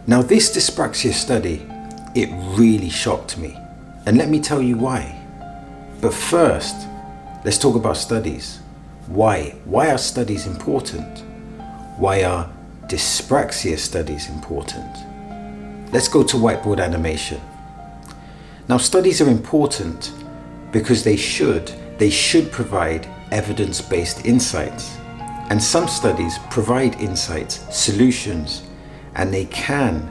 Now this dyspraxia study, it really shocked me. And let me tell you why. But first, let's talk about studies. Why? Why are studies important? Why are dyspraxia studies important? Let's go to whiteboard animation. Now studies are important because they should provide evidence-based insights. And some studies provide insights, solutions, and they can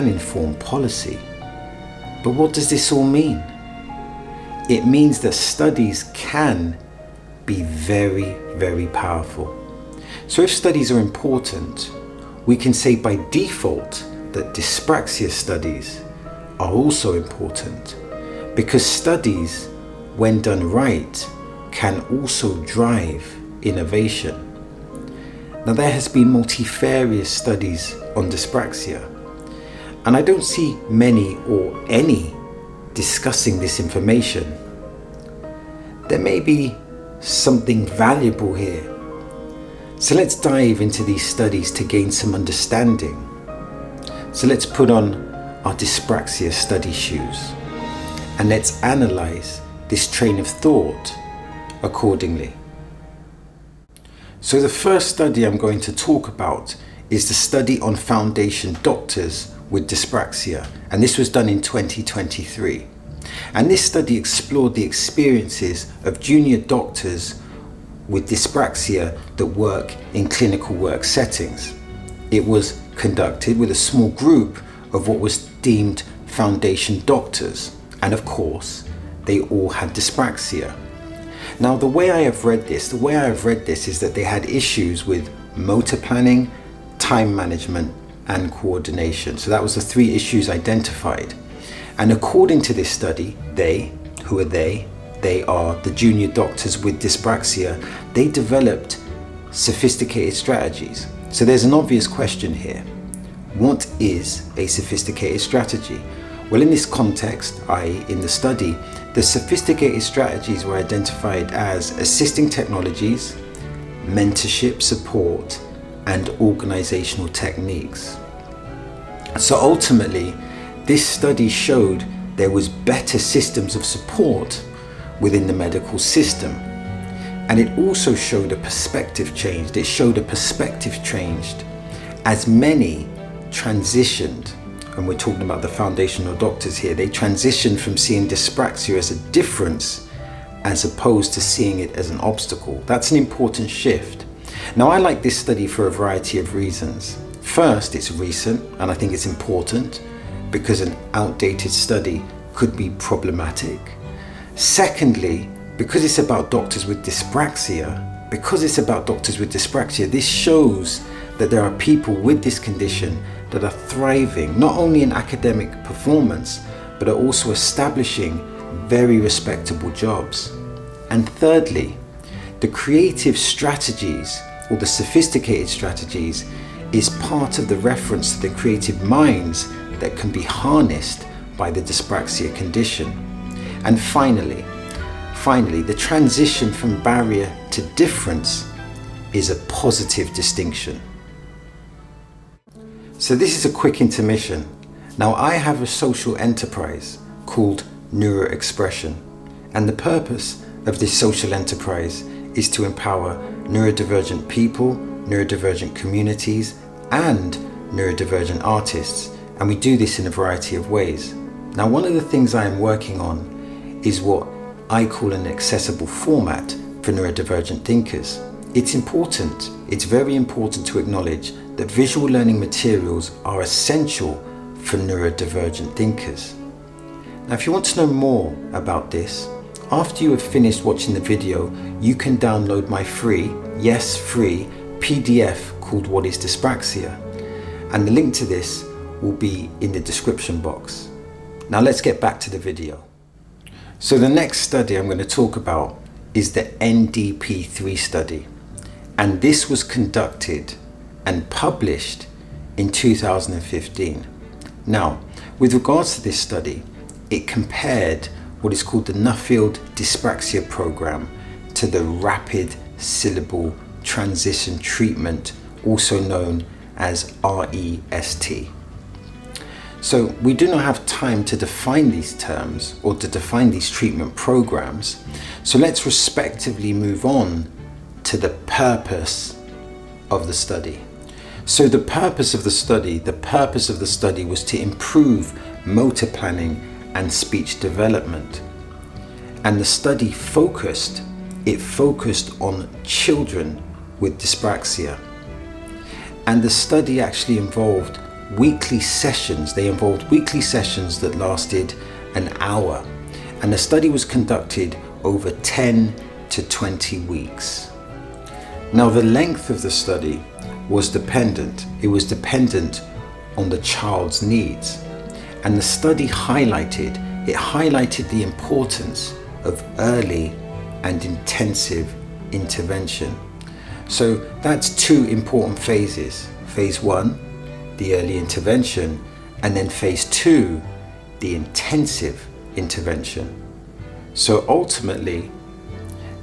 inform policy. But what does this all mean? It means that studies can be very, very powerful. So if studies are important, we can say by default that dyspraxia studies are also important, because studies, when done right, can also drive innovation. Now there has been multifarious studies on dyspraxia, and I don't see many or any discussing this information. There may be something valuable here. So let's dive into these studies to gain some understanding. So let's put on our dyspraxia study shoes and let's analyze this train of thought accordingly. So the first study I'm going to talk about is the study on foundation doctors with dyspraxia, and this was done in 2023. And this study explored the experiences of junior doctors with dyspraxia that work in clinical work settings. It was conducted with a small group of what was deemed foundation doctors, and of course they all had dyspraxia. Now the way I have read this is that they had issues with motor planning, time management and coordination. So that was the three issues identified. And according to this study, they are the junior doctors with dyspraxia. They developed sophisticated strategies. So there's an obvious question here. What is a sophisticated strategy? Well, in this context, i.e. in the study, the sophisticated strategies were identified as assisting technologies, mentorship support, and organizational techniques. So ultimately, this study showed there was better systems of support within the medical system. And it also showed a perspective change. It showed a perspective changed as many transitioned, and we're talking about the foundational doctors here, they transitioned from seeing dyspraxia as a difference as opposed to seeing it as an obstacle. That's an important shift. Now I like this study for a variety of reasons. First, it's recent, and I think it's important because an outdated study could be problematic. Secondly, because it's about doctors with dyspraxia, this shows that there are people with this condition that are thriving not only in academic performance, but are also establishing very respectable jobs. And thirdly, the creative strategies or the sophisticated strategies is part of the reference to the creative minds that can be harnessed by the dyspraxia condition. And finally, the transition from barrier to difference is a positive distinction. So this is a quick intermission. Now I have a social enterprise called Neuro, and the purpose of this social enterprise is to empower neurodivergent people, neurodivergent communities, and neurodivergent artists, and we do this in a variety of ways. Now one of the things I am working on is what I call an accessible format for neurodivergent thinkers. It's very important to acknowledge that visual learning materials are essential for neurodivergent thinkers. Now if you want to know more about this, after you have finished watching the video, you can download my free PDF called What is Dyspraxia? And the link to this will be in the description box. Now let's get back to the video. So the next study I'm going to talk about is the NDP3 study. And this was conducted and published in 2015. Now, with regards to this study, it compared what is called the Nuffield Dyspraxia Program to the Rapid Syllable Transition Treatment, also known as REST. So we do not have time to define these terms or to define these treatment programs. So let's respectively move on to the purpose of the study. So the purpose of the study was to improve motor planning and speech development. And the study focused on children with dyspraxia. And the study actually involved weekly sessions. They involved weekly sessions that lasted an hour. And the study was conducted over 10 to 20 weeks. Now, the length of the study was dependent. It was dependent on the child's needs. And the study highlighted the importance of early and intensive intervention. So that's two important phases. Phase 1, the early intervention, and then phase 2, the intensive intervention. So ultimately,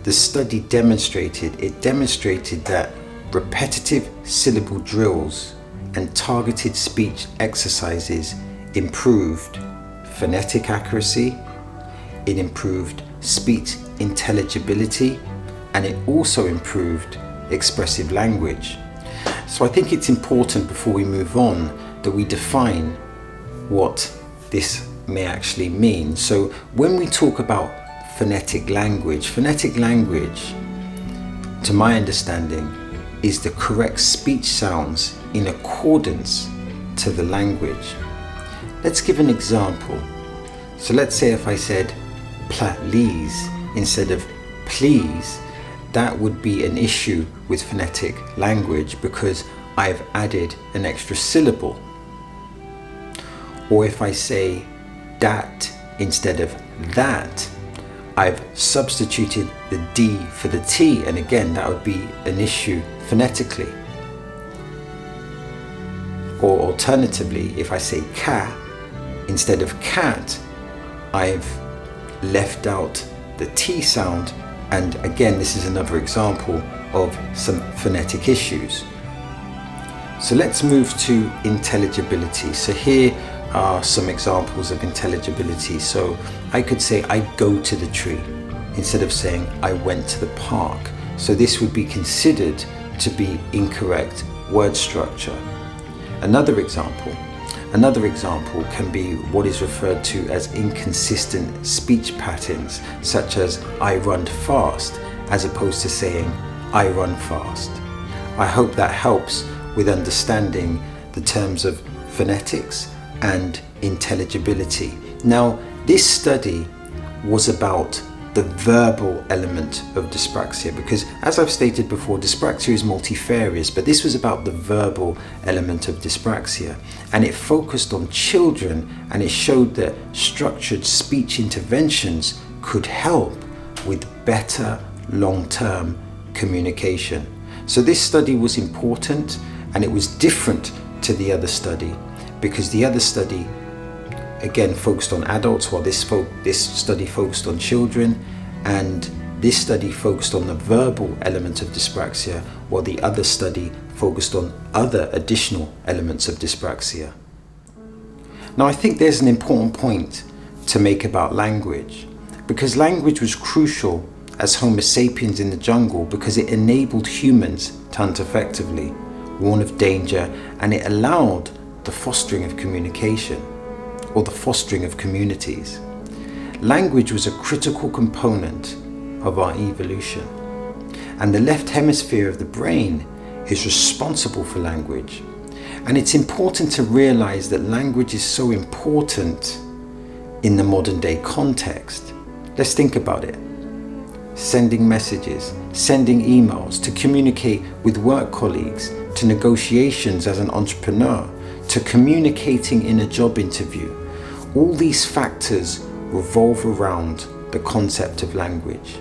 the study demonstrated that repetitive syllable drills and targeted speech exercises improved phonetic accuracy, it improved speech intelligibility, and it also improved expressive language. So I think it's important before we move on that we define what this may actually mean. So when we talk about phonetic language, to my understanding, is the correct speech sounds in accordance to the language. Let's give an example. So let's say if I said please instead of please, that would be an issue with phonetic language because I've added an extra syllable. Or if I say that instead of that, I've substituted the D for the T, and again that would be an issue phonetically. Or alternatively, if I say cat instead of cat, I've left out the T sound, and again this is another example of some phonetic issues. So let's move to intelligibility. So here are some examples of intelligibility. So I could say I go to the tree instead of saying I went to the park. So this would be considered to be incorrect word structure. Another example can be what is referred to as inconsistent speech patterns, such as I run fast as opposed to saying I run fast. I hope that helps with understanding the terms of phonetics and intelligibility. Now, this study was about the verbal element of dyspraxia, because as I've stated before, dyspraxia is multifarious, but this was about the verbal element of dyspraxia, and it focused on children, and it showed that structured speech interventions could help with better long-term communication. So this study was important, and it was different to the other study, because the other study again focused on adults, while this study focused on children, and this study focused on the verbal element of dyspraxia, while the other study focused on other additional elements of dyspraxia. Now I think there's an important point to make about language, because language was crucial as Homo sapiens in the jungle, because it enabled humans to hunt effectively, warn of danger, and it allowed the fostering of communication, or the fostering of communities. Language was a critical component of our evolution, and the left hemisphere of the brain is responsible for language. And it's important to realize that language is so important in the modern day context. Let's think about it. Sending messages, sending emails, to communicate with work colleagues, to negotiations as an entrepreneur, to communicating in a job interview. All these factors revolve around the concept of language.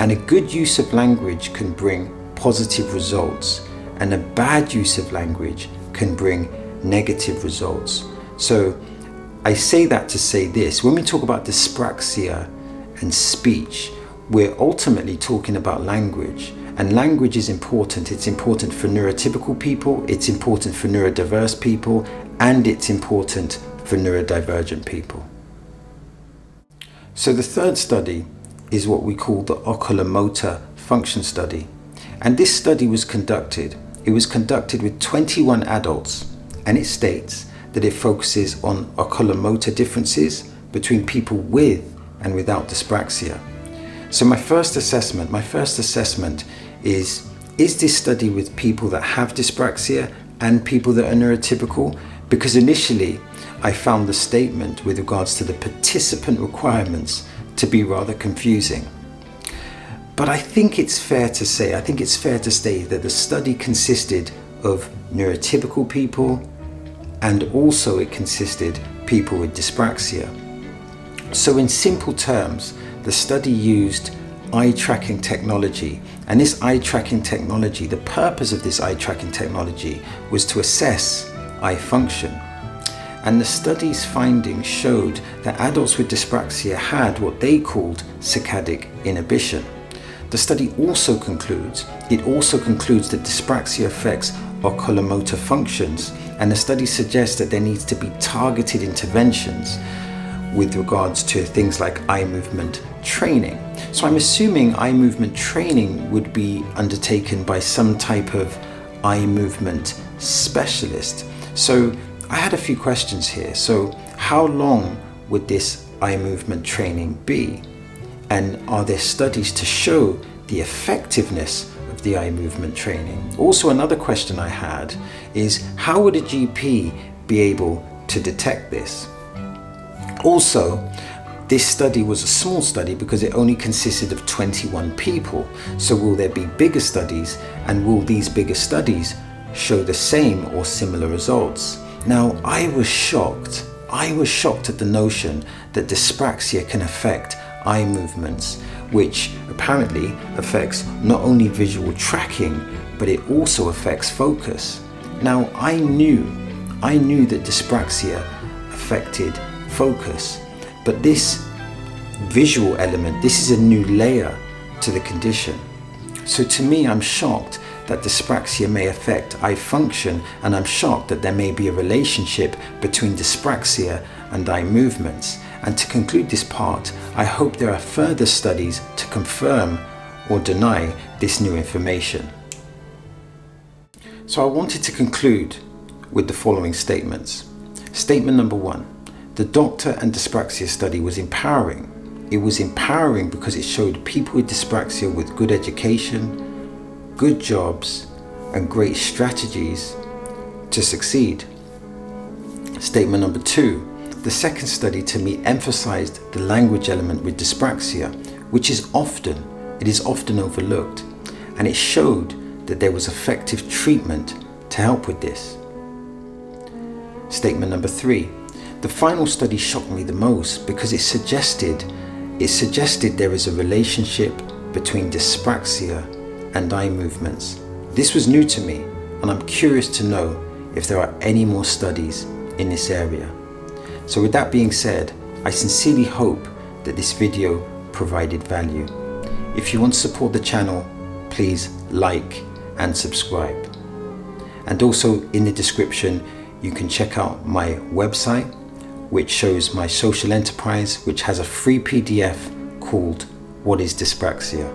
And a good use of language can bring positive results, and a bad use of language can bring negative results. So I say that to say this: when we talk about dyspraxia and speech, we're ultimately talking about language. And language is important. It's important for neurotypical people, it's important for neurodiverse people, and it's important for neurodivergent people. So the third study is what we call the oculomotor function study. And this study was conducted with 21 adults, and it states that it focuses on oculomotor differences between people with and without dyspraxia. So my first assessment is this study with people that have dyspraxia and people that are neurotypical? Because initially I found the statement with regards to the participant requirements to be rather confusing. But I think it's fair to say that the study consisted of neurotypical people, and also it consisted people with dyspraxia. So in simple terms, the study used eye tracking technology, and this eye tracking technology, the purpose of this eye tracking technology was to assess eye function. And the study's findings showed that adults with dyspraxia had what they called saccadic inhibition. The study also concludes that dyspraxia affects oculomotor functions, and the study suggests that there needs to be targeted interventions with regards to things like eye movement training. So I'm assuming eye movement training would be undertaken by some type of eye movement specialist. So I had a few questions here. So how long would this eye movement training be? And are there studies to show the effectiveness of the eye movement training? Also, another question I had is, how would a GP be able to detect this? Also, this study was a small study because it only consisted of 21 people. So will there be bigger studies, and will these bigger studies show the same or similar results? Now, I was shocked at the notion that dyspraxia can affect eye movements, which apparently affects not only visual tracking, but it also affects focus. Now, I knew that dyspraxia affected focus, but this visual element, this is a new layer to the condition. So to me, I'm shocked that dyspraxia may affect eye function, and I'm shocked that there may be a relationship between dyspraxia and eye movements. And to conclude this part, I hope there are further studies to confirm or deny this new information. So I wanted to conclude with the following statements. Statement number 1, the doctor and dyspraxia study was empowering. It was empowering because it showed people with dyspraxia with good education, good jobs, and great strategies to succeed. Statement number 2, the second study to me emphasized the language element with dyspraxia, which is often overlooked, and it showed that there was effective treatment to help with this. Statement number 3, the final study shocked me the most because it suggested there is a relationship between dyspraxia and eye movements. This was new to me, and I'm curious to know if there are any more studies in this area. So with that being said, I sincerely hope that this video provided value. If you want to support the channel, please like and subscribe. And also in the description, you can check out my website, which shows my social enterprise, which has a free PDF called What is Dyspraxia?